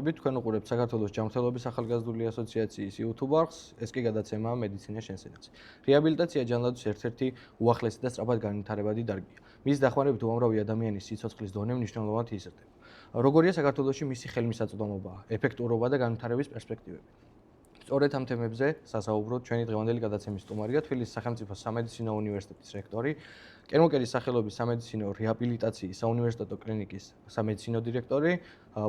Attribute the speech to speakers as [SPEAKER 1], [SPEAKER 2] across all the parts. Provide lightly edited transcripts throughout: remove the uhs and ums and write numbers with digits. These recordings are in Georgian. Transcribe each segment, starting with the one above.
[SPEAKER 1] მოგესალმებით. თქვენ უყურებთ საქართველოს ჯანმრთელობის ახალგაზრდული ასოციაციის YouTube არხს. ეს კი გადაცემაა მედიცინა შენსენაც. რეაბილიტაცია ჯანდაცვის ერთ-ერთი უახლესი და სწრაფად განვითარებადი დარგია. მის დახმარებით უამრავი ადამიანის სიცოცხლის დონე მნიშვნელოვნად იზრდება. როგორია საქართველოში მისი ხელმისაწვდომობა, ეფექტურობა და განვითარების პერსპექტივები? სწორედ ამ თემებზე სასაუბროთ ჩვენი დღევანდელი გადაცემის სტუმარია თბილისის სახელმწიფო სამედიცინო უნივერსიტეტის რექტორი, კენმოკერის სახელობის სამედიცინო რეაბილიტაციის საუნივერსიტეტო კლინიკის სამედიცინო დირექტორი,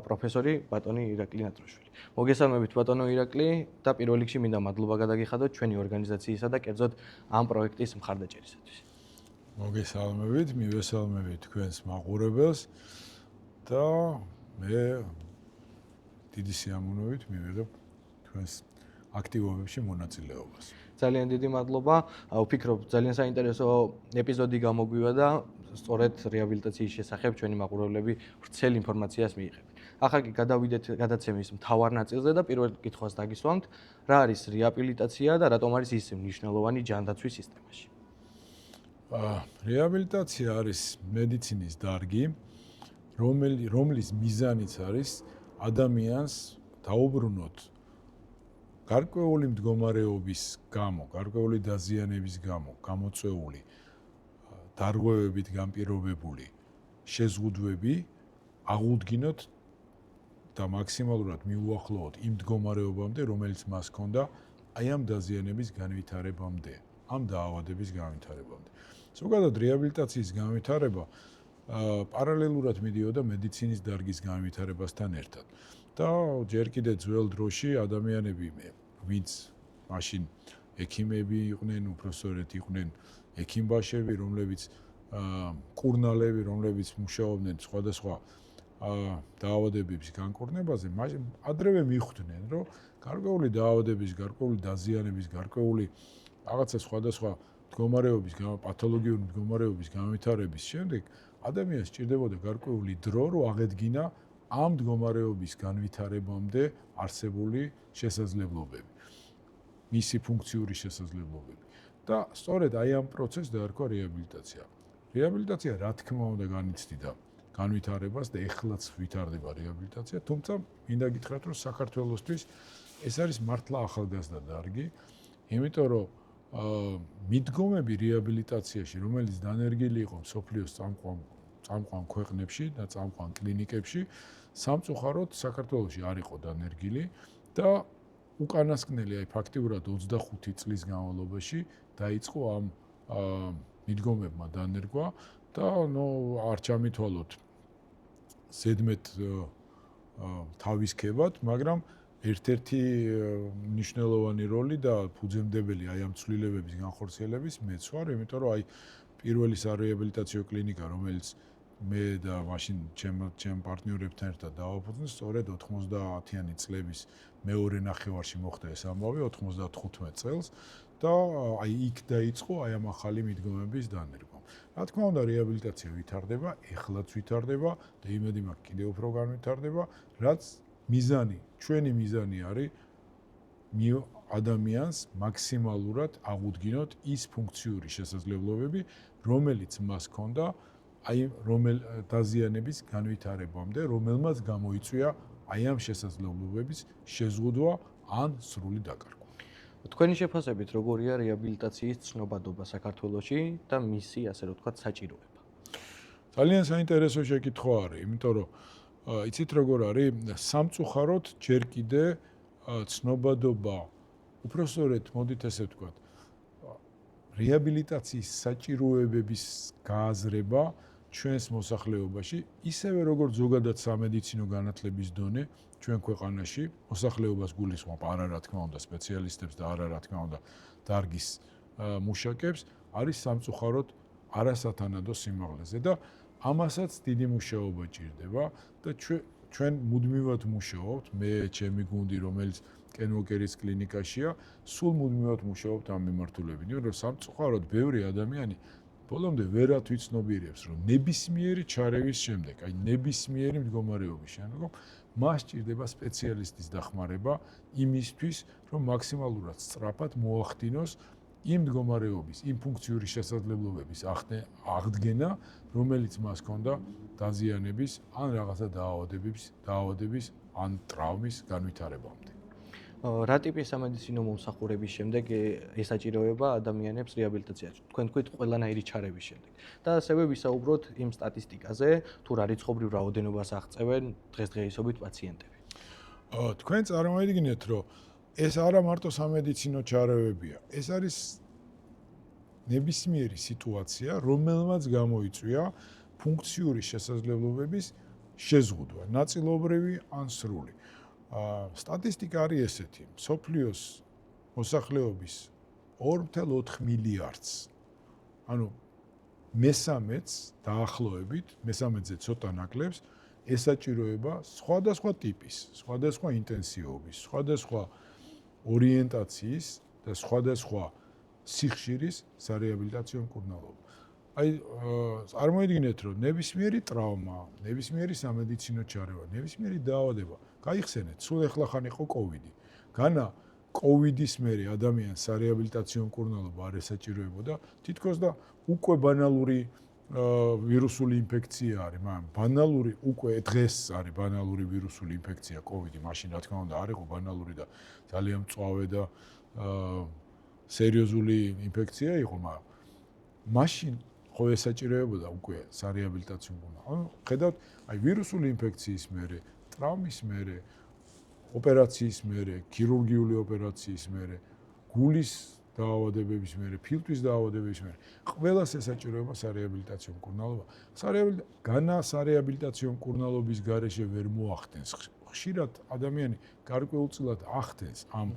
[SPEAKER 1] პროფესორი ბატონი ირაკლი ნატროშვილი. მოგესალმებით ბატონო ირაკლი და პირველ რიგში მინდა მადლობა გადაგიხადოთ ჩვენი ორგანიზაციისა და კერძოდ ამ პროექტის მხარდაჭერისათვის.
[SPEAKER 2] მოგესალმებით, მივესალმებით თქვენს მაყურებელს და მე დიდი სიამოვნებით მივიღებ თქვენს აქტივობებში მონაწილეობას.
[SPEAKER 1] ძალიან დიდი მადლობა. ვფიქრობ, ძალიან საინტერესო ეპიზოდი გამოგვივა და სწორედ რეაბილიტაციის შესახებ ჩვენი მაყურებლები ვრცელ ინფორმაციას მიიღებენ. ახლა კი გადავიდეთ გადაცემის მთავარ ნაწილზე და პირველ კითხვას დაგისვამთ, რა არის რეაბილიტაცია და რატომ არის ის მნიშვნელოვანი ჯანდაცვის სისტემაში?
[SPEAKER 2] რეაბილიტაცია არის მედიცინის დარგი, რომლის მიზანიც არის ადამიანს დაუბრუნოთ გარკვეული მდგომარეობის გამო, გარკვეული დაზიანების გამო, გამოწვეული, დარღვევებით განპირობებული შეზღუდვები აღუდგინოთ და მაქსიმალურად მიუახლოვოთ იმ მდგომარეობამდე, რომელიც მას ჰქონდა აი ამ დაზიანების განვითარებამდე, ამ დაავადების განვითარებამდე. ზოგადად რეაბილიტაციის განვითარება პარალელურად მიდიოდა მედიცინის დარგის განვითარებასთან ერთად. და ჯერ კიდევ ძველ დროში ადამიანები, ვინც მაშინ ექიმები იყვნენ, უпроსორეთ იყვნენ ექიმბაშები, რომლებიც კურნალები, რომლებიც მუშაობდნენ სხვადასხვა დაავადებების განკურნებაზე, ადრევე მიხვდნენ, რომ გარკვეული დაავადების, გარკვეული დაზიანების, გარკვეული რაღაცა სხვადასხვა მდგომარეობის, პათოლოგიური მდგომარეობის განვითარების შემდეგ ადამიანს სჭირდებოდა გარკვეული დრო, რომ აღედგინა ამ მდგომარეობის განვითარებამდე არსებული შესაძლებლობები, მისი ფუნქციური შესაძლებლობები. და სწორედ აი ამ პროცესს დაერქვა რეაბილიტაცია. რეაბილიტაცია რა თქმა უნდა განიცდიდა განვითარებას და ეხლაც ვითარდება რეაბილიტაცია, თუმცა მინდა გითხრათ, რომ საქართველოსთვის ეს არის მართლა ახალგაზრდა დარგი, იმიტომ რომ მიდგომები რეაბილიტაციაში, რომელიც დანერგილი იყო მსოფლიოს წამყვან ქვეყნებში და წამყვან კლინიკებში, სამწუხაროდ საქართველოში არ იყო დანერგილი და უკანასკნელი აი ფაქტიურად 25 წლის განმავლობაში დაიწყო ამ მიდგომებმა დანერგვა და არ ჩამითვალოთ ზედმეტ თავისქებად, მაგრამ ერთ-ერთი მნიშვნელოვანი როლი და ფუძემდებელი აი ამ ცვლილებების განხორციელების მეც ვარ, იმიტომ რომ აი პირველი სარეაბილიტაციო კლინიკა, რომელიც მე და მაშინ ჩემ პარტნიორებთან ერთად დავაფუძნე, სწორედ 90-იანი წლების მეორე ნახევარში მოხდა ეს ამბავი, 95 წელს და აი იქ დაიწყო აი ამ ახალი მიდგომების დანერგვა. რა თქმა უნდა, რეაბილიტაცია ვითარდება, ეხლაც ვითარდება და იმედი მაქვს კიდევ უფრო განვითარდება, რაც ჩვენი მიზანი არის ადამიანს მაქსიმალურად აღუდგინოთ ის ფუნქციური შესაძლებლობები, რომელიც მას ჰქონდა აი დაზიანების განვითარებამდე, რომელმაც გამოიწვია აი ამ შესაძლებლობების შეზღუდვა ან სრული დაკარგვა.
[SPEAKER 1] თქვენი შეფასებით, როგორია რეაბილიტაციის ცნობადობა საქართველოში და მისი, ასე რომ ვთქვათ, საჭიროება?
[SPEAKER 2] ძალიან საინტერესო შეკითხვა არის, იმიტომ რომ იცით როგორ არის, სამწუხაროდ ჯერ კიდე ცნობადობა, უпроსორეთ, მოდით ესე ვთქვათ, რეაბილიტაციის საჭიროებების გააზრება ჩვენს მოსახლეობაში, ისევე როგორც ზოგადად სამედიცინო განათლების დონე ჩვენ ქვეყანაში, მოსახლეობას გულისხმობ არა რა თქმა უნდა სპეციალისტებს და არა რა თქმა უნდა დარგის მუშაკებს, არის სამწუხაროდ არასათანადო სიმაღლეზე და ამასაც დიდი მუშაობა ჭირდება და ჩვენ მუდმივად მუშაობთ, მე ჩემი გუნდი, რომელიც კენმოკერის კლინიკაშია, სულ მუდმივად მუშაობთ ამ მიმართულებით, იმიტომ რომ სამწუხაროდ ბევრი ადამიანი ბოლომდე ვერათ ვიცნობიერებს, რომ ნებისმიერი ჩარევის შემდეგ, აი ნებისმიერი მდგომარეობის შემდგომ, მას სჭირდება სპეციალისტის დახმარება იმისთვის, რომ მაქსიმალურად სწრაფად მოახდინოს იმ მდგომარეობის, იმ ფუნქციური შესაძლებლობების აღდგენა, რომელიც მას ჰქონდა დაზიანების ან რაღაცა დაავადების ან ტრავმის განვითარებამდე.
[SPEAKER 1] რა ტიპის სამედიცინო მომსახურების შემდეგ ესაჭიროება ადამიანებს რეაბილიტაციაში? თქვენ თქვით ყველანაირი ჩარების შემდეგ. და ასევე ვისაუბროთ იმ სტატისტიკაზე, თუ რა რიცხობრივ რაოდენობას აღწევენ დღესდღეობით პაციენტები.
[SPEAKER 2] თქვენ წარმოიდგინეთ, რომ ეს არა მარტო სამედიცინო ჩარევებია, ეს არის ნებისმიერი სიტუაცია, რომელმაც გამოიწვია ფუნქციური შესაძლებლობების შეზღუდვა, ნაწილობრივი ან სრული. სტატისტიკა არის ესეთი, მსოფლიოს მოსახლეობის 2.4 მილიარდს, ანუ მესამედს დაახლოებით, მესამედზე ცოტა ნაკლებს, ესაჭიროება სხვადასხვა ტიპის, სხვადასხვა ინტენსივობის, სხვადასხვა ორიენტაციის და სხვადასხვა სიხშირის სარეაბილიტაციო მკურნალობა. აი, წარმოიდგინეთ, რომ ნებისმიერი ტრავმა, ნებისმიერი სამედიცინო ჩარევა, ნებისმიერი დაავადება, გაიხსენეთ, სულ ეხლახან იყო კოვიდი. განა კოვიდის მერე ადამიანს სარეაბილიტაციო მკურნალობა არ ესაჭიროებოდა, თითქოს და უკვე ბანალური ვირუსული ინფექცია არის, მაგრამ ბანალური უკვე დღეს არის ბანალური ვირუსული ინფექცია კოვიდი, მაშინ რა თქმა უნდა არ იყო ბანალური და ძალიან მწვავე და სერიოზული ინფექცია იყო, მაგრამ მაშინ ხო ესაჭიროებოდა უკვე სარეაბილიტაციო მკურნალობა. ანუ ხედავთ, აი ვირუსული ინფექციის მერე, ტრავმის მერე, ოპერაციის მერე, ქირურგიული ოპერაციის მერე, გულის დაავადებების მერე, ფილტვის დაავადებების მერე, ყველას ესაჭიროება სარეაბილიტაციო მკურნალობა. განა სარეაბილიტაციო მკურნალობის გარეშე ვერ მოახდენს. ხშირად ადამიანი გარკვეულწილად ახდენს ამ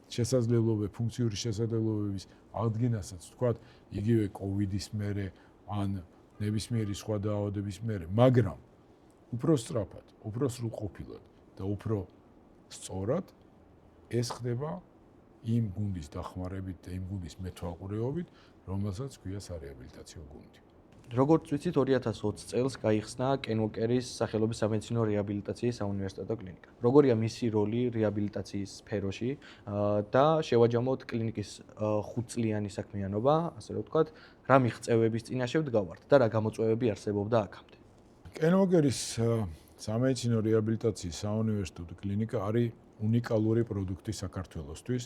[SPEAKER 2] შესაძლებლობების, ფუნქციური შესაძლებლობების აღდგენასაც, თქვათ, იგივე კოვიდის მერე ან ნებისმიერი სხვა დაავადების მერე, მაგრამ უფრო სწრაფად, უფრო სრულყოფილად და უფრო სწორად ეს ხდება იმ გუნდის დახმარებით და იმ გუნდის მეთვალყურეობით, რომელსაც ქვია სარეაბილიტაციო გუნდი.
[SPEAKER 1] როგორც ვიცით, 2020 წელს გაიხსნა კენ უოკერის სახელობის სამედიცინო რეაბილიტაციის საუნივერსიტეტო კლინიკა. როგორია მისი როლი რეაბილიტაციის სფეროში და შევაჯამოთ კლინიკის 5 წლიანი საქმიანობა, ასე რომ ვთქვათ, რა მიღწევების წინაშე ვდგავართ და რა გამოწვევები არსებობდა აქამდე.
[SPEAKER 2] კენ უოკერის სამედიცინო რეაბილიტაციის საუნივერსიტეტო კლინიკა არის უნიკალური პროდუქტი საქართველოსთვის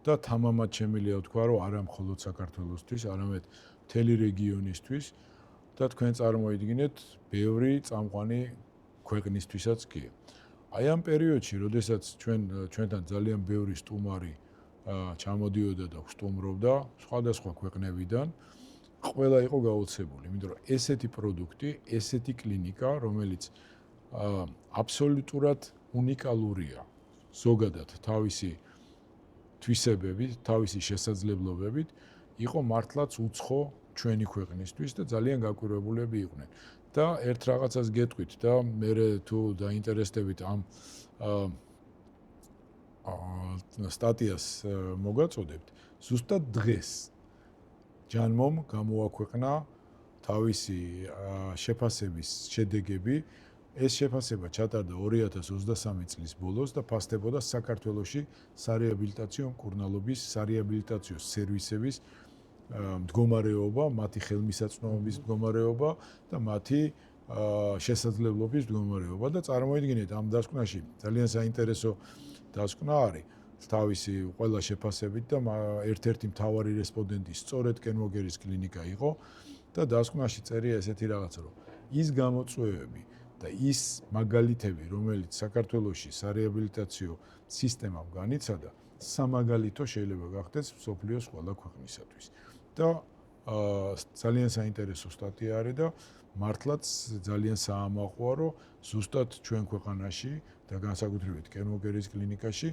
[SPEAKER 2] და თამამად შემიძლია ვთქვა, რომ არა მხოლოდ საქართველოსთვის, არამედ მთელი რეგიონისთვის და თქვენ წარმოიდგინეთ, ბევრი წამყვანი ქვეყნისთვისაც კი. აი ამ პერიოდში, როდესაც ჩვენთან ძალიან ბევრი სტუმარი ჩამოდიოდა და სტუმრობდა სხვადასხვა ქვეყნებიდან, ყველა იყო გაოცებული, იმიტომ რომ ესეთი პროდუქტი, ესეთი კლინიკა, რომელიც აბსოლუტურად უნიკალურია, ზოგადად თავისი თვისებებით, თავისი შესაძლებლობებით, იყო მართლაც უცხო ჩვენი ქვეყნისთვის და ძალიან გაკვირვებულები იყვნენ. და ერთ რაღაცას გეტყვით და მე თუ დაინტერესდებით ამ სტატიას მოგაწოდებთ, ზუსტად დღეს ჯანმომ გამოაქვეყნა თავისი შეფასების შედეგები. ეს შეფასება ჩატარდა 2023 წლის ბოლოს და ფასდებოდა საქართველოში სარეაბილიტაციო მკურნალობის სარეაბილიტაციო სერვისების მდგომარეობა, მათი ხელმისაწვდომობის მდგომარეობა და მათი შესაძლებლობის მდგომარეობა და წარმოიდგინეთ ამ დასკვნაში ძალიან საინტერესო დასკვნა არის თავისი ყველა შეფასებით და ერთ-ერთი მთავარი რესპონდენტი სწორედ კენ უოკერის კლინიკა იყო და დასკვნაში წერია ესეთი რაღაცა, რომ ის გამოწვევები და ის მაგალითები, რომელიც საქართველოში სარეაბილიტაციო სისტემამ განიცადა, სამაგალითო შეიძლება გახდეს მსოფლიოს ყველა ქვეყნისათვის. და ძალიან საინტერესო სტატია არის და მართლაც ძალიან საამაყოა, რომ ზუსტად ჩვენ ქვეყანაში და განსაკუთრებით კენ უოკერის კლინიკაში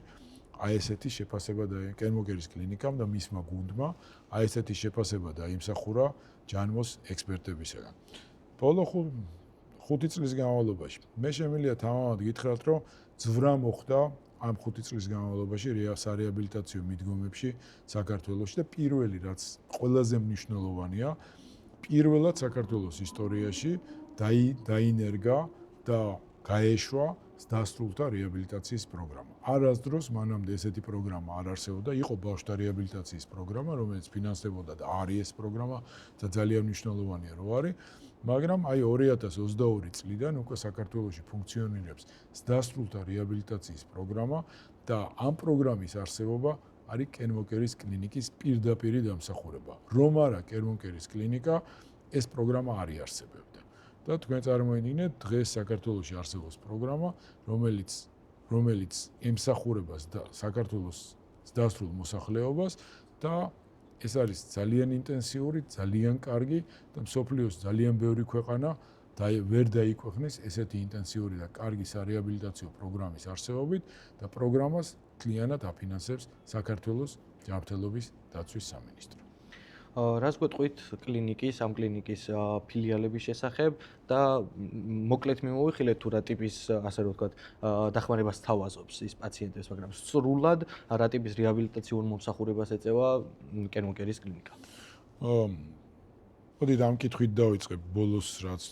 [SPEAKER 2] აი ესეთი შეფასება და კენ უოკერის კლინიკამ და მისმა გუნდმა აი ესეთი შეფასება დაიმსახურა ჯანმოს ექსპერტებისგან. ბოლო 5 წლის განმავლობაში მე შემიძლია თამამად გითხრათ, რომ ძვრა მოხდა ამ 5 წლის განმავლობაში სარეაბილიტაციო მიდგომებში საქართველოში და პირველი რაც ყველაზე მნიშვნელოვანია, პირველად საქართველოს ისტორიაში დაინერგა და გაეშვა დასრულდა რეაბილიტაციის პროგრამა. არასდროს მანამდე ესეთი პროგრამა არ არსებობდა, იყო ბავშვთა რეაბილიტაციის პროგრამა, რომელიც ფინანსდებოდა და არის ეს პროგრამა და ძალიან მნიშვნელოვანია რომ არის, მაგრამ აი 2022 წლიდან უკვე საქართველოში ფუნქციონირებს დასრულდა რეაბილიტაციის პროგრამა და ამ პროგრამის არსებობა არის კენმოკერის კლინიკის პირდაპირი დამსახურება. რომ არა კენმოკერის კლინიკა, ეს პროგრამა არ იარსებებდა. და თქვენ წარმოიდგინეთ, დღეს საქართველოში არსებობს პროგრამა, რომელიც ემსახურება საქართველოს დასრულ მოსახლეობას და ეს არის ძალიან ინტენსიური, ძალიან კარგი და მსოფლიოს ძალიან ბევრი ქვეყანა ვერ დაიქვეყნის ესეთი ინტენსიური და კარგი სარეაბილიტაციო პროგრამის არსებობით და პროგრამას მთლიანად აფინანსებს საქართველოს ჯანმრთელობის დაცვის სამინისტრო.
[SPEAKER 1] რას გვეტყვით ამ კლინიკის ფილიალების შესახებ და მოკლედ მიმოვიხილეთ თუ რა ტიპის, ასე რომ ვთქვათ, დახმარებას თავაზობს ის პაციენტებს, მაგრამ სრულად რა ტიპის რეაბილიტაციურ მომსახურებას ეწევა კენმოკერის კლინიკა.
[SPEAKER 2] მოდით ამ კითხვით დავიწყებ ბოლოს რაც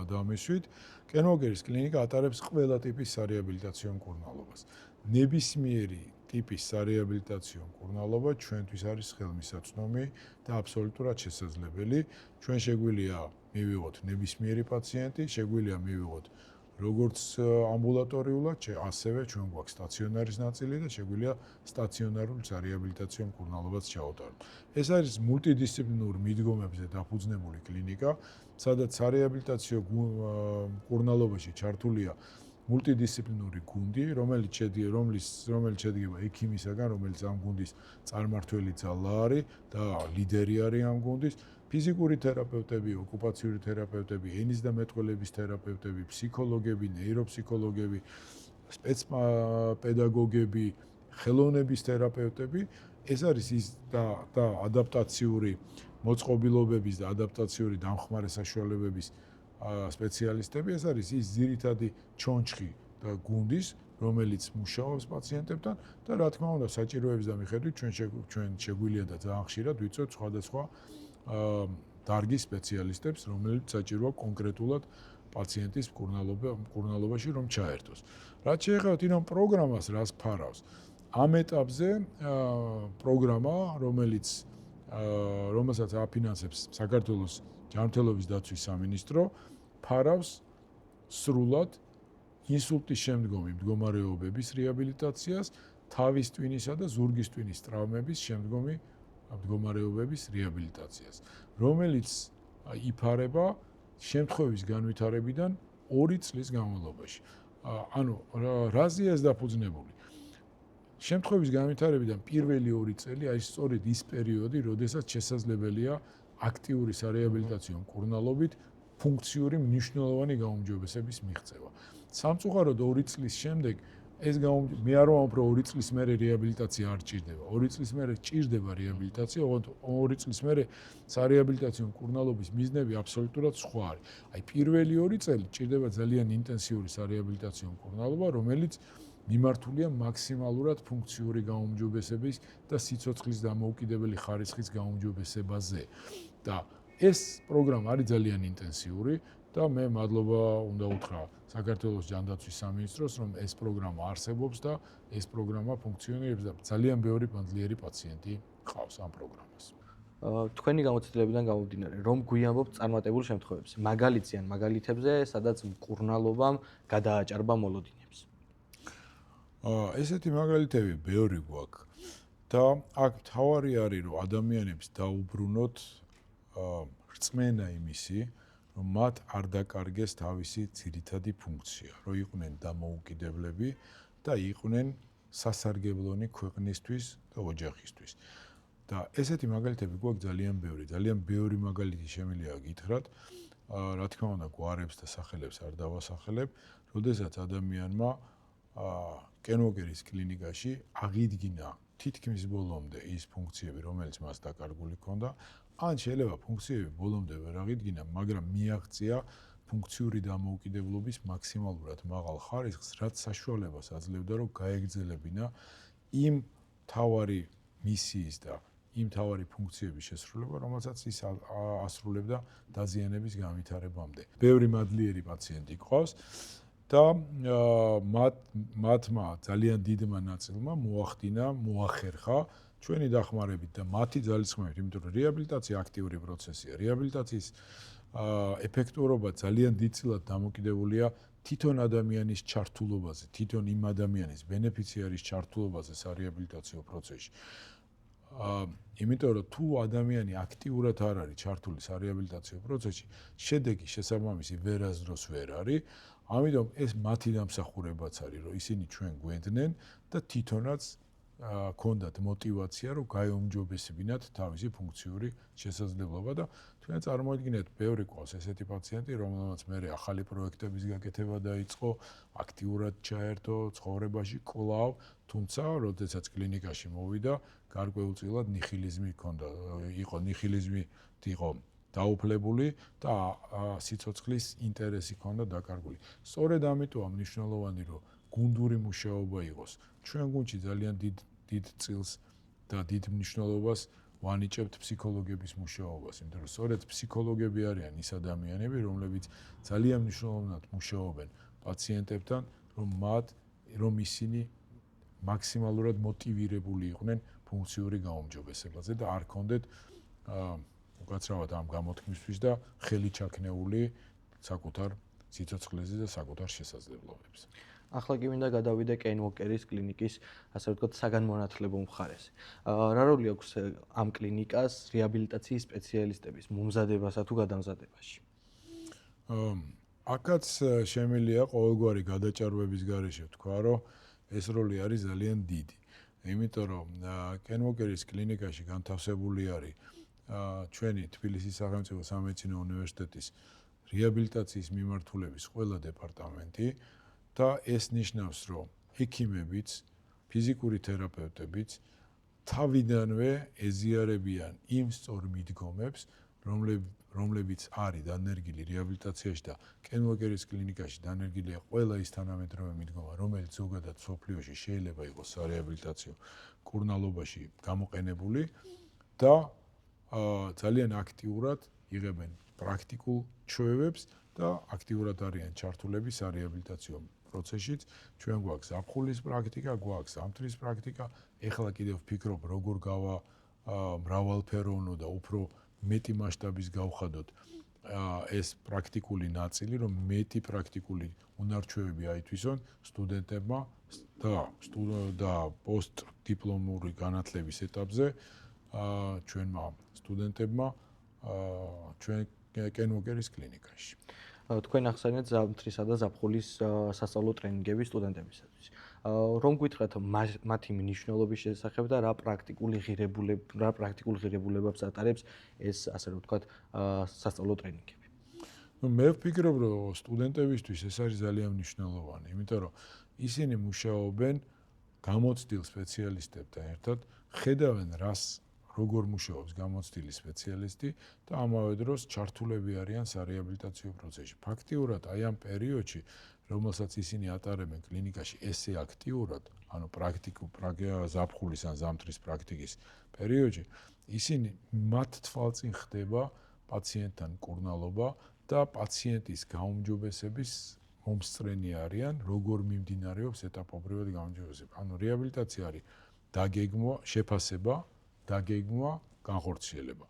[SPEAKER 2] დამისვით. კენმოკერის კლინიკა ატარებს ყველა ტიპის სარეაბილიტაციო მკურნალობას. ნებისმიერი ტიპის სარეაბილიტაციო მკურნალობა ჩვენთვის არის ხელმისაწვდომი და აბსოლუტურად შესაძლებელი. ჩვენ შეგვიძლია მივიღოთ ნებისმიერი პაციენტი, შეგვიძლია მივიღოთ როგორც ამბულატორიულად, ასევე ჩვენ გვაქვს სტაციონარის ნაწილი და შეგვიძლია სტაციონარული სარეაბილიტაციო მკურნალობაც ჩავატაროთ. ეს არის მულტიდისციპლინური მიდგომებზე დაფუძნებული კლინიკა, სადაც სარეაბილიტაციო მკურნალობაში ჩართულია მულტიდისციპლინური გუნდი, რომელიც შედგება ექიმისაგან, რომელიც ამ გუნდის წარმმართველი ძალა არის და ლიდერი არის ამ გუნდის, ფიზიკური თერაპევტები, ოკუპაციური თერაპევტები, ენის და მეტყველების თერაპევტები, ფსიქოლოგები, ნეიროფსიქოლოგები, სპეცპედაგოგები, ხელოვნების თერაპევტები. ეს არის ის და ადაპტაციური მოწყობილობების და ადაპტაციური დამხმარე საშუალებების სპეციალისტები. ეს არის ის ძირითადი ჩონჩხი და გუნდის, რომელიც მუშაობს პაციენტებთან და რა თქმა უნდა საჭიროების და მიხედვით ჩვენ შეგვიძლია და ძალიან ხშირად ვიწვევთ სხვადასხვა დარგის სპეციალისტებს, რომელიც საჭიროა კონკრეტულად პაციენტის მკურნალობაში რომ ჩაერთოს. რაც შეეხება იმ პროგრამას, რას ფარავს. ამ ეტაპზე პროგრამა, რომელსაც აფინანსებს საქართველოს ჯანმრთელობის დაცვის სამინისტრო, ფარავს სრულად ინსულტის შემდგომი მდგომარეობების რეაბილიტაციას, თავის ტვინისა და ზურგის ტვინის ტრავმების შემდგომი მდგომარეობების რეაბილიტაციას, რომელიც იფარება შემთხვევის განვითარებიდან 2 წლის განმავლობაში. ანუ რაზეა ეს დაფუძნებული? შემთხვევის განვითარებიდან პირველი 2 წელი არის სწორედ ის პერიოდი, როდესაც შესაძლებელია აქტიური სარეაბილიტაციო მკურნალობით ფუნქციური მნიშვნელოვანი გაუმჯობესების მიღწევა. სამწუხაროდ 2 წლის შემდეგ ეს მე არ ვამბობ, რომ 2 წლის მერე რეაბილიტაცია არ ჭირდება. 2 წლის მერე ჭირდება რეაბილიტაცია, ოღონდ 2 წლის მერე სარეაბილიტაციო მკურნალობის მიზნები აბსოლუტურად სხვა არის. აი პირველი 2 წელი ჭირდება ძალიან ინტენსიური სარეაბილიტაციო მკურნალობა, რომელიც მიმართულია მაქსიმალურად ფუნქციური გაუმჯობესების და სიცოცხლის დამოუკიდებელი ხარისხის გაუმჯობესებაზე. და ეს პროგრამა არის ძალიან ინტენსიური და მე მადლობა უნდა უთხრა საქართველოს ჯანდაცვის სამინისტროს, რომ ეს პროგრამა არსებობს და ეს პროგრამა ფუნქციონირებს და ძალიან ბევრი პანძლიერი პაციენტი ყავს ამ პროგრამას.
[SPEAKER 1] თქვენი გამოცდილებიდან გამომდინარე, რომ გვიამბობთ წარმატებულ შემთხვევებზე, მაგალითებზე, სადაც მკურნალობამ გადააჭარბა მოლოდინებს.
[SPEAKER 2] ესეთი მაგალითები ბევრი გვაქვს და აქ მთავარი არის, რომ ადამიანებს დაუბრუნოთ რწმენა იმისი, რომ მათ არ დაკარგეს თავისი ძირითადი ფუნქცია, რომ იყვნენ დამოუკიდებლები და იყვნენ სასარგებლონი ქვეყნისთვის და ოჯახისთვის. და ესეთი მაგალითები გვაქვს ძალიან ბევრი მაგალითი შემიძლია გითხრათ. რა თქმა უნდა, გვარებს და სახელებს არ დავასახელებ, როდესაც ადამიანმა კენმოკერის კლინიკაში აღიდგინა თითქმის ბოლომდე ის ფუნქციები, რომელიც მას დაკარგული ჰქონდა, ან შეიძლება ფუნქციები ბოლომდე ვერ აღიდგინა, მაგრამ მიაღწია ფუნქციური დამოუკიდებლობის მაქსიმალურად მაღალ ხარისხს, რაც საშუალებას აძლევდა, რომ გაეგრძელებინა იმ მთავარი მისიის და იმ მთავარი ფუნქციების შესრულება, რომელსაც ის ასრულებდა დაზიანების განვითარებამდე. ბევრი მადლიერი პაციენტი ყავს. და მათმა ძალიან დიდმა ნაწილმა მოახერხა ჩვენი დახმარებით და მათი ძალისხმევით, იმიტომ რომ რეაბილიტაცია აქტიური პროცესია. რეაბილიტაციის ეფექტურობა ძალიან დიდწილად დამოკიდებულია თვითონ ადამიანის ჩართულობაზე, თვითონ იმ ადამიანის ბენეფიციარის ჩართულობაზე სარეაბილიტაციო პროცესში. იმიტომ რომ თუ ადამიანი აქტიურად არ არის ჩართული სარეაბილიტაციო პროცესში, შედეგი შესაბამისი ვერასდროს ვერ არის. ამიტომ ეს მათი დამსახურებაც არის, რომ ისინი ჩვენ გვენდნენ და თვითონაც ქონდათ мотивация, რომ გაეუმჯობესებინათ თავისი ფუნქციური შესაძლებლობა და თქვენ წარმოიდგინეთ, ბევრი ყავს ესეთი პაციენტი, რომელმაც მე ახალი პროექტების გაკეთება დაიწყო, აქტიურად ჩაერთო ცხოვრებაში კვლავ, თუმცა როდესაც კლინიკაში მოვიდა, გარკვეულწილად ნიხილიზმი ჰქონდა, იყო დაუფლებული და სიცოცხლის ინტერესი ჰქონდა დაკარგული. სწორედ ამიტომ მნიშვნელოვანი რომ გუნდური მუშაობა იყოს. ჩვენ გუნდში ძალიან დიდ წილს და დიდ მნიშვნელობას ვანიჭებთ ფსიქოლოგების მუშაობას, იმიტომ რომ სწორედ ფსიქოლოგები არიან ის ადამიანები, რომლებიც ძალიან მნიშვნელოვნად მუშაობენ პაციენტებთან, რომ ისინი მაქსიმალურად მოტივირებული იყვნენ ფუნქციური გაუმჯობესებაზე და არ ქონდეთ უკაცრავად ამ გამოთქმისთვის და ხელი ჩაქნეული საკუთარ სიცოცხლეზე და საკუთარ შესაძლებლობებზე.
[SPEAKER 1] ახლა კი მინდა გადავიდე კენ უოკერის კლინიკის, ასე ვთქვათ, საგანმანათლებლო მხარეს. რა როლი აქვს ამ კლინიკას რეაბილიტაციის სპეციალისტების მომზადებასა თუ გადამზადებაში?
[SPEAKER 2] აქაც შემიძლია ყოველგვარი გადაჭარბების გარეშე ვთქვა, რომ ეს როლი არის ძალიან დიდი. იმიტომ რომ კენ უოკერის კლინიკაში განთავსებული არის ჩვენი თბილისის სახელმწიფო სამედიცინო უნივერსიტეტის რეაბილიტაციის მიმართულების ყველა დეპარტამენტი და ეს ნიშნავს, რომ ექიმებიც, ფიზიკური თერაპევტებიც თავიდანვე ეზიარებიან იმ სწორ მიდგომებს, რომლებიც არის დანერგილი რეაბილიტაციაში და კენ უოკერის კლინიკაში დანერგილია ყველა ის თანამედროვე მიდგომა, რომელიც ზოგადად მსოფლიოში შეიძლება იყოს სარეაბილიტაციო კურნალობაში გამოყენებული და ძალიან აქტიურად იღებენ პრაქტიკულ ჩვევებს და აქტიურად არიან ჩართულები სარეაბილიტაციო პროცესშიც. ჩვენ გვაქვს ზაფხულის პრაქტიკა, გვაქვს ზამთრის პრაქტიკა. ეხლა კიდევ ვფიქრობ, როგორ გავა მრავალფეროვნო და უფრო მეტი მასშტაბის გავხადოთ ეს პრაქტიკული ნაწილი, რომ მეტი პრაქტიკული უნარჩვევები აითვისონ სტუდენტებმა და პოსტდიპლომური განათლების ეტაპზე ჩვენმა სტუდენტებმა ჩვენ კენ უოკერის კლინიკაში.
[SPEAKER 1] თქვენ ახსენეთ ზამთრისა და ზაფხულის სასწავლო ტრენინგები სტუდენტებისათვის. რომ გითხრათ მათი მნიშვნელობის შესახებ და რა პრაქტიკულ ღირებულებებს ატარებს ეს, ასე რომ ვთქვათ, სასწავლო ტრენინგები.
[SPEAKER 2] მე ვფიქრობ, რომ სტუდენტებისთვის ეს არის ძალიან მნიშვნელოვანი, იმიტომ რომ ისინი მუშაობენ გამოცდილ სპეციალისტებთან ერთად, ხედავენ როგორ მუშაობს გამოცდილი სპეციალისტი და ამავე დროს ჩართულები არიან სარეაბილიტაციო პროცესში. ფაქტიურად აი ამ პერიოდში, რომელსაც ისინი ატარებენ კლინიკაში ესე აქტიურად, ანუ ზაფხულის ან ზამთრის პრაქტიკის პერიოდში, ისინი მათ თვალწინ ხდება პაციენტთან კურნალობა და პაციენტის გაუმჯობესების მომსწრენი არიან, როგორ მიმდინარეობს ეტაპობრივად გაუმჯობესება. ანუ რეაბილიტაცია არის დაგეგმვა, შეფასება, დაგეგმვა, განხორციელება.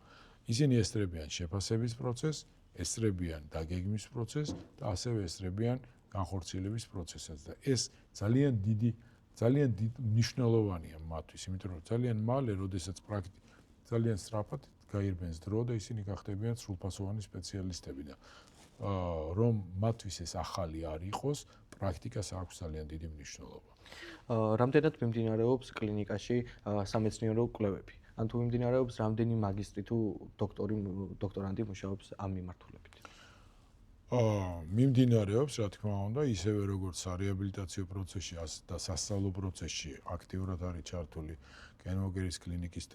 [SPEAKER 2] ისინი ესწრებიან შეფასების პროცესს, ესწრებიან დაგეგმვის პროცესს და ასევე ესწრებიან განხორციელების პროცესსაც და ეს ძალიან მნიშვნელოვანია მათთვის, იმიტომ რომ ძალიან მალე, როდესაც ძალიან სწრაფად გაირბენს დრო და ისინი გახდებიან სრულფასოვანი სპეციალისტები და რომ მათთვის ეს ახალი არ იყოს, პრაქტიკას აქვს ძალიან დიდი მნიშვნელობა.
[SPEAKER 1] რამდენად მიმდინარეობს კლინიკაში სამეცნიერო კვლევები? ან თუ მიმდინარეობს რამდენი მაგისტრი თუ დოქტორანტი მუშაობს ამ მიმართულებით?
[SPEAKER 2] მიმდინარეობს, რა თქმა უნდა, ისევე როგორც სარეაბილიტაციო პროცესში და სასწავლო პროცესში აქტიურად არის ჩართული კენ უოკერის კლინიკის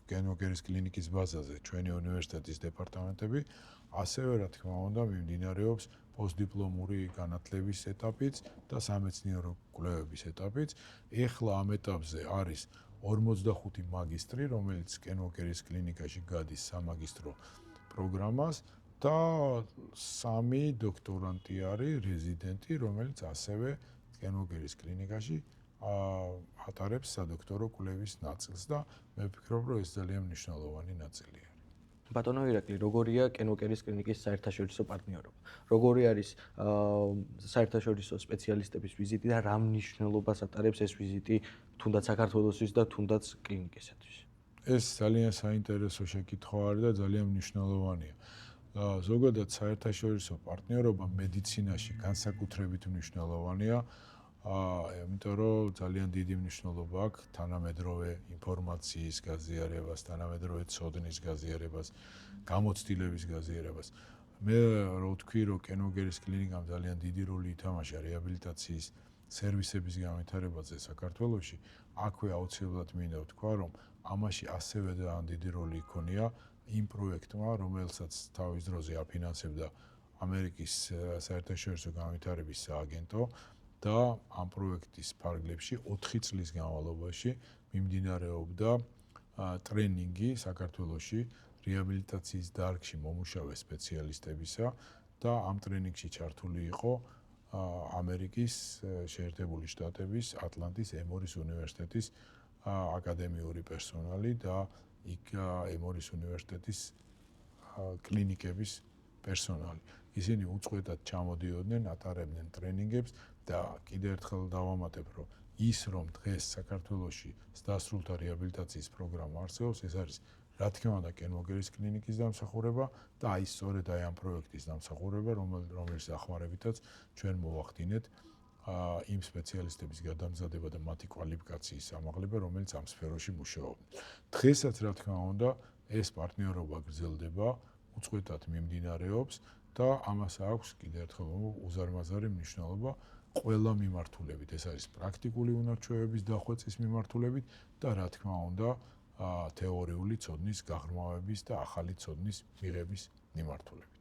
[SPEAKER 2] კენ უოკერის კლინიკის ბაზაზე ჩვენი უნივერსიტეტის დეპარტამენტები, ასევე რა თქმა უნდა მიმდინარეობს პოსტდიპლომური განათლების ეტაპიც და სამეცნიერო კვლევების ეტაპიც. ეხლა ამ ეტაპზე არის 45 მაგისტრი, რომელიც კენ უოკერის კლინიკაში გადის სამაგისტრო პროგრამას და 3 დოქტორანტი არის, რეზიდენტი, რომელიც ასევე კენოგერის კლინიკაში ატარებს სადოქტორო კვლევის ნაწილს და მე ვფიქრობ, რომ ეს ძალიან მნიშვნელოვანი ნაწილია.
[SPEAKER 1] ბატონო ირაკლი, როგორია კენოკერის კლინიკის საერთაშორისო პარტნიორობა? როგორი არის საერთაშორისო სპეციალისტების ვიზიტი და რა მნიშვნელობას ატარებს ეს ვიზიტი თუნდაც საქართველოსთვის და თუნდაც კლინიკისათვის?
[SPEAKER 2] ეს ძალიან საინტერესო შეკითხვა არის და ძალიან მნიშვნელოვანია. ზოგადად საერთაშორისო პარტნიორობა მედიცინაში განსაკუთრებით მნიშვნელოვანია. იმიტომ რომ ძალიან დიდი მნიშვნელობა აქვს თანამედროვე ინფორმაციის გაზიარებას, თანამედროვე ცოდნის გაზიარებას, გამოცდილების გაზიარებას. მე რო ვთქვი, რომ კენოგერის კლინიკამ ძალიან დიდი როლი ითამაშა რეაბილიტაციის სერვისების განვითარებაზე საქართველოში, აქვე აუცილებლად მინდა ვთქვა, რომ ამაში ასევე ძალიან დიდი როლი იქონია იმ პროექტმა, რომელსაც თავის დროზე აფინანსებდა ამერიკის საერთაშორისო განვითარების სააგენტო და ამ პროექტის ფარგლებში 4 წლის განმავლობაში მიმდინარეობდა ტრენინგი საქართველოში რეაბილიტაციის დარგში მომუშავე სპეციალისტებისა და ამ ტრენინგში ჩართული იყო ამერიკის შეერთებული შტატების ატლანტის ემორის უნივერსიტეტის აკადემიური პერსონალი და იქ ემორის უნივერსიტეტის კლინიკების პერსონალი. ისინი უწყვეტად ჩამოდიოდნენ, ატარებდნენ ტრენინგებს და კიდევ ერთხელ დავამატებ, რომ ის რომ დღეს საქართველოში დასრულთა რეაბილიტაციის პროგრამა არსებობს, ეს არის რა თქმა უნდა კენოგერის კლინიკის დამსახურება და აი სწორედ აი ამ პროექტის დამსახურება, რომელიც ახმარებითაც ჩვენ მოვახდინეთ იმ სპეციალისტების გადამზადება და მათი კვალიფიკაციის ამაღლება, რომელიც ამ სფეროში მუშაობენ. დღესაც რა თქმა უნდა ეს პარტნიორობა გრძელდება, უწყვეტად მიმდინარეობს და ამას აქვს კიდევ ერთხელ უზარმაზარი მნიშვნელობა ყველა მიმართულებით. ეს არის პრაქტიკული უნარჩვევების დახვეწის მიმართულებით და რა თქმა უნდა თეორიული ცოდნის გაღრმავების და ახალი ცოდნის მიღების მიმართულებით.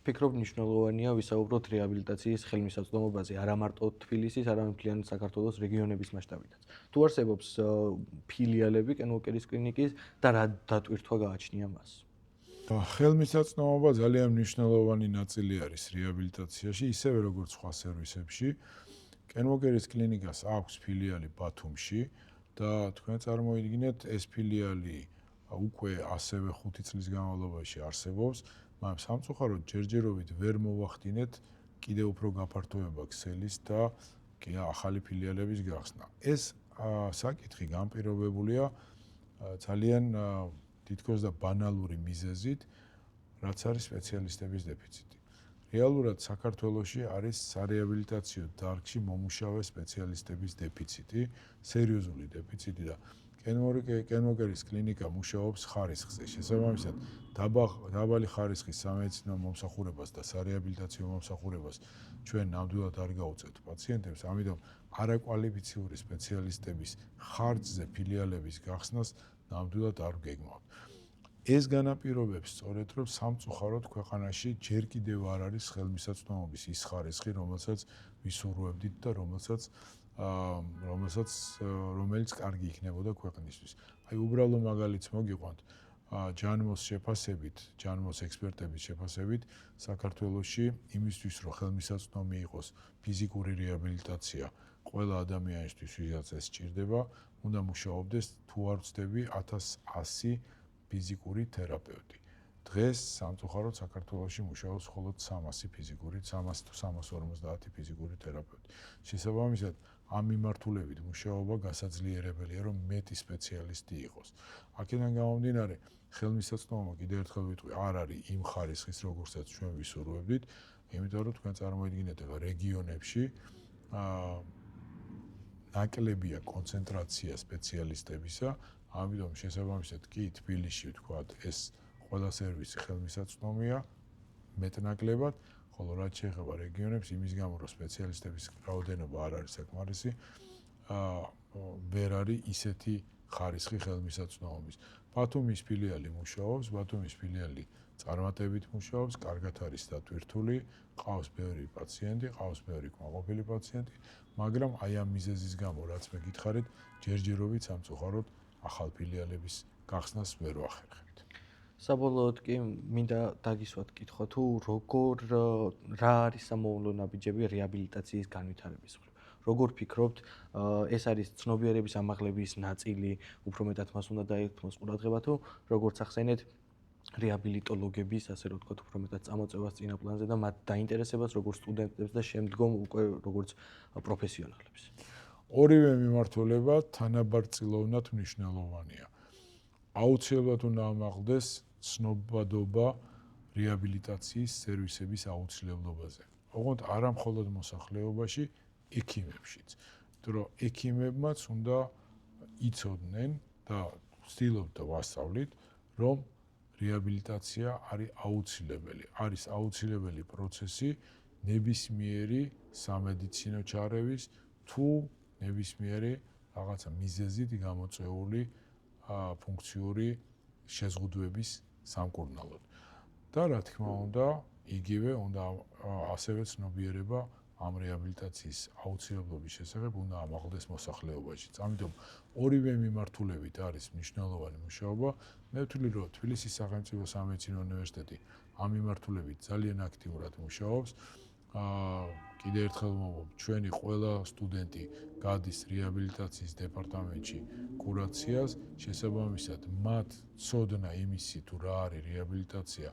[SPEAKER 1] ფიქრობ მნიშვნელოვანია ვისაუბროთ რეაბილიტაციის ხელმისაწვდომობაზე არა მარტო თბილისის, არამედ მთლიანი საქართველოს რეგიონების მასშტაბითაც. თუ არსებობს ფილიალები კენოკერის კლინიკის და რა დატვირთვა გააჩნია მას?
[SPEAKER 2] ხელმისაწვდომობა ძალიან მნიშვნელოვანი ნაწილი არის რეაბილიტაციაში, ისევე როგორც სხვა სერვისებში. კენოგერის კლინიკას აქვს ფილიალი ბათუმში და თქვენ წარმოიდგინეთ, ეს ფილიალი უკვე ასევე 5 წლის განმავლობაში არსებობს, მაგრამ სამწუხაროდ ჯერჯერობით ვერ მოვახდინეთ კიდევ უფრო გაფართოება ქსელის და ახალი ფილიალების გახსნა. ეს საკითხი განპირობებულია ძალიან თითქოს და ბანალური მიზეზით, რაც არის სპეციალისტების დეფიციტი. რეალურად საქართველოში არის სარეაბილიტაციო დარგში მომუშავე სპეციალისტების დეფიციტი, სერიოზული დეფიციტი და კენოგერის კლინიკა მუშაობს ხარისხზე. შესაბამისად, დაბალი ხარისხის სამედიცინო მომსახურებას და სარეაბილიტაციო მომსახურებას ჩვენ ნამდვილად არ გაუწევთ პაციენტებს, ამიტომ არაკვალიფიციური სპეციალისტების ხარჯზე ფილიალების გახსნას ნამდვილად არ გეგმავთ. ეს განაპირობებს სწორედ რომ სამწუხაროდ ქვეყანაში ჯერ კიდევ არ არის ხელმისაწვდომობის ის ხარისხი, რომელსაც ვისურვებდით და რომელიც კარგი იქნებოდა ქვეყნისთვის. აი უბრალო მაგალითს მოგიყვანთ, ჯანმოს ექსპერტების შეფასებით, საქართველოში იმისთვის, რომ ხელმისაწვდომი იყოს ფიზიკური რეაბილიტაცია ყველა ადამიანისთვის, ვისაც ეს სჭირდება, უნდა მუშაობდეს თუ არ ვცდები 1100 ფიზიკური თერაპევტი. დღეს სამწუხაროდ საქართველოში მუშაობს მხოლოდ 300 ფიზიკური, 300 თუ 350 ფიზიკური თერაპევტი. შესაბამისად, ამ მიმართულებით მუშაობა გასაძლიერებელია, რომ მეტი სპეციალისტი იყოს. აქედან გამომდინარე, ხელმისაწვდომობა კიდევ ერთხელ ვიტყვი, არ არის იმ ხარისხის, როგორცაც ჩვენ ვისურვებდით, იმიტომ რომ თქვენ წარმოიდგინეთ, რეგიონებში ნაკლებია კონცენტრაცია სპეციალისტებისა, ამიტომ შესაბამისად კი თბილისში ვთქვათ, ეს ყველა სერვისი ხელმისაწვდომია მეტნაკლებად, ხოლო რაც შეეხება რეგიონებს, იმის გამო რომ სპეციალისტების რაოდენობა არ არის საკმარისი, ვერ არის ისეთი ხარისხი ხელმისაწვდომობის. ბათუმის ფილიალი მუშაობს, ბათუმის ფილიალი წარმატებით მუშაობს, კარგად არის დატვირთული, ყავს ბევრი პაციენტი, ყავს ბევრი კმაყოფილი პაციენტი, მაგრამ აი ამ მიზეზის გამო, რაც მე გითხარით, ჯერჯერობით სამწუხაროდ ახალ ფილიალების გახსნას ვერ ვახერხებთ.
[SPEAKER 1] საბოლოოდ კი მინდა დაგისვათ კითხვა თუ რა არის სამოვლო ნაბიჯები რეაბილიტაციის განვითარების მხრივ. როგორ ფიქრობთ, ეს არის ცნობიერების ამაღლების ნაწილი, უფრო მეტად მას უნდა დაეთმოს ყურადღება თუ როგორც ახსენეთ რეაბილიტოლოგების, ასე რომ ვთქვათ, უფრო მეტად წამოწევას წინა პლანზე და მათ დაინტერესებას როგორც სტუდენტებს და შემდგომ უკვე როგორც პროფესიონალებს.
[SPEAKER 2] ორივე მიმართულება თანაბარწილოვნად მნიშვნელოვანია. აუცილებლად უნდა ამაღლდეს ცნობადობა რეაბილიტაციის სერვისების აუცილებლობაზე. ოღონდ არა მხოლოდ მოსახლეობაში, ექიმებშიც. იმიტომ რომ ექიმებმაც უნდა იცოდნენ და ვცდილობთ და ვასწავლით, რომ რეაბილიტაცია არის აუცილებელი პროცესი ნებისმიერი სამედიცინო ჩარევის თუ ნებისმიერი რაღაცა მიზეზით გამოწვეული ფუნქციური შეზღუდვების სამკურნალოდ. და რა თქმა უნდა, იგივე უნდა ასევე ცნობიერება ამ რეაბილიტაციის აუცილებლობის შესახებ უნდა ამაღლდეს მოსახლეობაშიც. ამიტომ ორივე მიმართულებით არის მნიშვნელოვანი მუშაობა. მე ვთვლი, რომ თბილისის სახელმწიფო სამედიცინო უნივერსიტეტი ამ მიმართულებით ძალიან აქტიურად მუშაობს. კიდევ ერთხელ ვამბობ, ჩვენი ყველა სტუდენტი გადის რეაბილიტაციის დეპარტამენტში კურაციას, შესაბამისად მათ ცოდნა იმისი თუ რა არის რეაბილიტაცია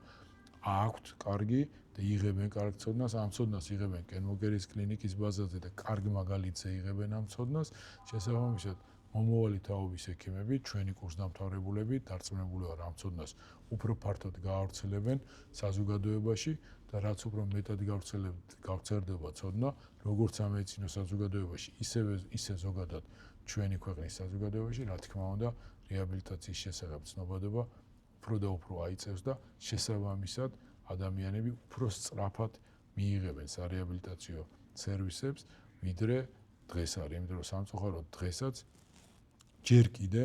[SPEAKER 2] აქვთ კარგი და იღებენ კარგ ცოდნას, ამ ცოდნას იღებენ კენმოგერის კლინიკის ბაზაზე და კარგ მაგალითზე იღებენ ამ ცოდნას, შესაბამისად მომავალი თაობის ექიმები, ჩვენი კურსდამთავრებულები დარწმუნებული ვარ ამ ცოდნას უფრო ფართოდ გაავრცელებენ საზოგადოებაში და რაც უფრო მეტად გავრცელდება ცოდნა, როგორც სამედიცინო საზოგადოებაში, ისე ზოგადად ჩვენი ქვეყნის საზოგადოებაში, რა თქმა უნდა, რეაბილიტაციის შესახებ ცნობადობა უფრო და უფრო აიწევს და შესაბამისად ადამიანები უფრო სწრაფად მიიღებენ სარეაბილიტაციო სერვისებს, ვიდრე დღეს არის, იმიტომ რომ სამწუხაროდ დღესაც ჯერ კიდე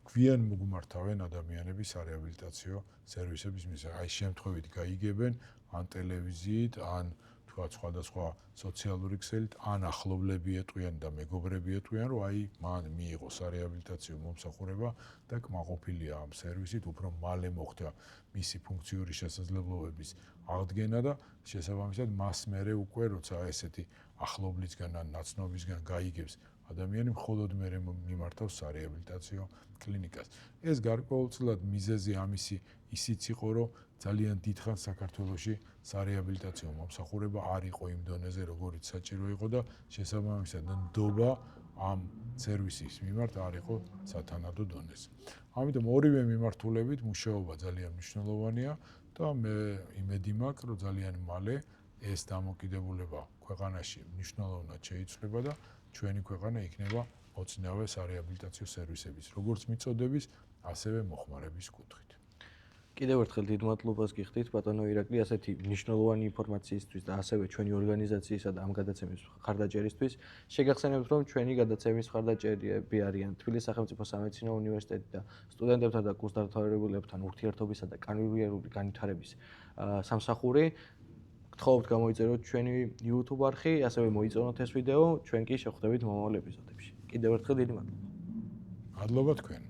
[SPEAKER 2] გვიან მოგმართავენ ადამიანები სარეაბილიტაციო სერვისების მისაღებად. აი შემთხვევით გაიგებენ ან ტელევიზიით, ან თქვათ სხვადასხვა სოციალური ქსელით, ან ახლობლები ეტყვიან და მეგობრები ეტყვიან, რომ აი მან მიიღო სარეაბილიტაციო მომსახურება და კმაყოფილია ამ სერვისით, უფრო მალე მოხდა მისი ფუნქციური შესაძლებლობების აღდგენა და შესაბამისად მას მერე უკვე როცა ესეთი ახლობლისგან ან ნაცნობისგან გაიგებს ადამიანი მხოლოდ მერე მიმართავს სარეაბილიტაციო კლინიკას. ეს გარკვეულწილად მიზეზი ამისი ისიც იყო, რომ ძალიან დიდხანს საქართველოში სარეაბილიტაციო მომსახურება არ იყო იმ დონეზე, როგორიც საჭირო იყო და შესაბამისად ნდობა ამ სერვისის მიმართ არ იყო სათანადო დონეზე. ამიტომ ორივე მიმართულებით მუშაობა ძალიან მნიშვნელოვანია და მე იმედი მაქვს, რომ ძალიან მალე ეს დამოკიდებულება ქვეყანაში მნიშვნელოვნად შეიცვლება და ჩვენი ქვეყანა იქნება მოწინავე სარეაბილიტაციო სერვისების, როგორც მიწოდების, ასევე მოხმარების კუთხით.
[SPEAKER 1] კიდევ ერთხელ დიდ მადლობას გიხდით ბატონო ირაკლი ასეთი მნიშვნელოვანი ინფორმაციისთვის და ასევე ჩვენი ორგანიზაციისა და ამ გადაცემის მხარდაჭერისთვის. შეგახსენებთ, რომ ჩვენი გადაცემის მხარდაჭერები არიან თბილისის სახელმწიფო სამედიცინო უნივერსიტეტი და სტუდენტებთან და კურსდამთავრებულებთან ურთიერთობისა და კანონიერული განვითარების სამსახური. გთხოვთ გამოიწეროთ ჩვენი YouTube არხი, ასევე მოიწონოთ ეს ვიდეო, ჩვენ კი შევხვდებით მომავალ ეპიზოდებში. კიდევ ერთხელ დიდი მადლობა.
[SPEAKER 2] მადლობა თქვენ.